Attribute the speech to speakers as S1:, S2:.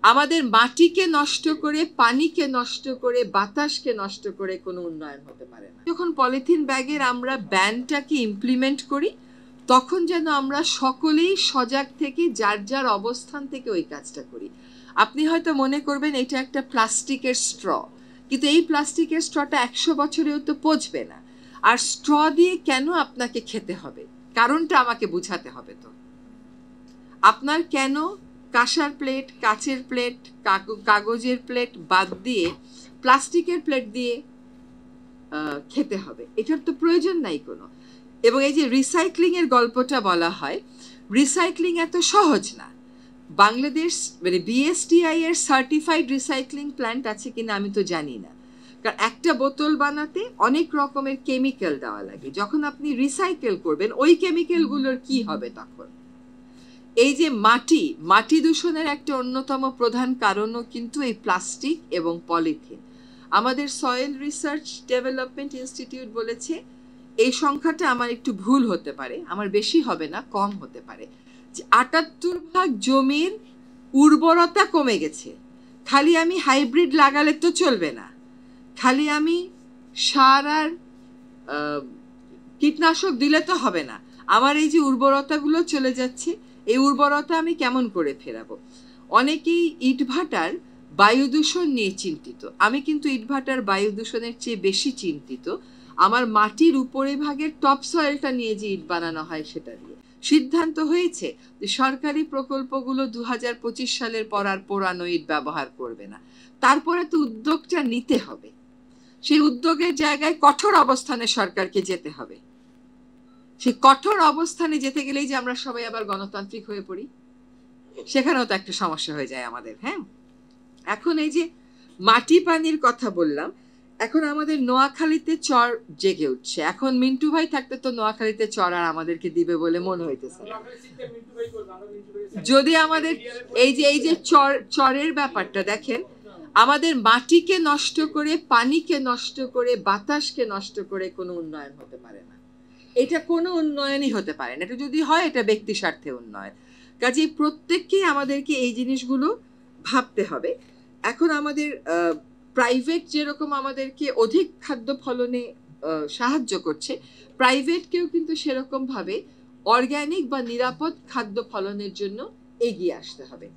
S1: আমাদের মাটিকে নষ্ট করে, পানিকে নষ্ট করে, বাতাসকে নষ্ট করে কোনো উন্নয়ন হতে পারে না। যখন পলিথিন ব্যাগের আমরা ব্যানটাকে ইমপ্লিমেন্ট করি, তখন যেন আমরা সকলেই সজাগ থেকে যার যার অবস্থান থেকে ওই কাজটা করি। আপনি হয়তো মনে করবেন এটা একটা প্লাস্টিকের স্ট্র, কিন্তু এই প্লাস্টিকের স্ট্রটা 100 বছরেও তো পচবে না। আর স্ট্র দিয়ে কেন আপনাকে খেতে হবে, কারণটা আমাকে বুঝাতে হবে। তো আপনার কেন কাঁসার প্লেট, কাচের প্লেট, কাগজের প্লেট বাদ দিয়ে প্লাস্টিকের প্লেট দিয়ে খেতে হবে? এটার তো প্রয়োজন নাই কোনো। এবং এই যে রিসাইক্লিং এর গল্পটা বলা হয়, রিসাইক্লিং এত সহজ না। বাংলাদেশ মানে বিএসটিআই এর সার্টিফাইড রিসাইক্লিং প্ল্যান্ট আছে কিনা আমি তো জানি না, কারণ একটা বোতল বানাতে অনেক রকমের কেমিক্যাল দেওয়া লাগে। যখন আপনি রিসাইকেল করবেন ওই কেমিক্যালগুলোর কি হবে তখন? এই যে মাটি দূষণের একটা অন্যতম প্রধান কারণও কিন্তু এই প্লাস্টিক এবং পলিথিন। আমাদের সয়েল রিসার্চ ডেভেলপমেন্ট ইনস্টিটিউট বলেছে, এই সংখ্যাটা আমার একটু ভুল হতে পারে, আমার বেশি হবে না, কম হতে পারে, যে 78% জমির উর্বরতা কমে গেছে। খালি আমি হাইব্রিড লাগালে তো চলবে না, খালি আমি সার আর কীটনাশক দিলে তো হবে না। আমার এই যে উর্বরতাগুলো চলে যাচ্ছে, এই উর্বরতা আমি কেমন করে ফেরাবো? অনেকেই ইটভাটার বায়ু দূষণ নিয়ে চিন্তিত। আমি কিন্তু ইটভাটার বায়ু দূষণের চেয়ে বেশি চিন্তিত আমার মাটির উপরে ভাগের টপ সয়েলটা নিয়ে যে ইট বানানো হয় সেটা নিয়ে। সিদ্ধান্ত হয়েছে যে সরকারি প্রকল্পগুলো 2025 সালের পর আর পুরানো ইট ব্যবহার করবে না। তারপরে তো উদ্যোগটা নিতে হবে, সেই উদ্যোগের জায়গায় কঠোর অবস্থানে সরকারকে যেতে হবে। সেই কঠোর অবস্থানে যেতে গেলেই যে আমরা সবাই আবার গণতান্ত্রিক হয়ে পড়ি, সেখানেও তো একটা সমস্যা হয়ে যায় আমাদের। হ্যাঁ, এখন এই যে মাটি পানির কথা বললাম, এখন আমাদের নোয়াখালীতে চর জেগে উঠছে। এখন মিন্টু ভাই থাকতে তো নোয়াখালীতে চর আর আমাদেরকে দিবে বলে মনে হইতেছে। যদি আমাদের এই যে চরের ব্যাপারটা দেখেন, আমাদের মাটিকে নষ্ট করে, পানিকে নষ্ট করে, বাতাসকে নষ্ট করে কোনো উন্নয়ন হতে পারে না। এটা কোনো উন্নয়নই হতে পারে না। এটা যদি হয় এটা ব্যক্তি স্বার্থে উন্নয়ন। কাজেই প্রত্যেককেই আমাদেরকে এই জিনিসগুলো ভাবতে হবে। এখন আমাদের প্রাইভেট যেরকম আমাদেরকে অধিক খাদ্য ফলনে সাহায্য করছে, প্রাইভেটকেও কিন্তু সেরকম ভাবে অর্গানিক বা নিরাপদ খাদ্য ফলনের জন্য এগিয়ে আসতে হবে।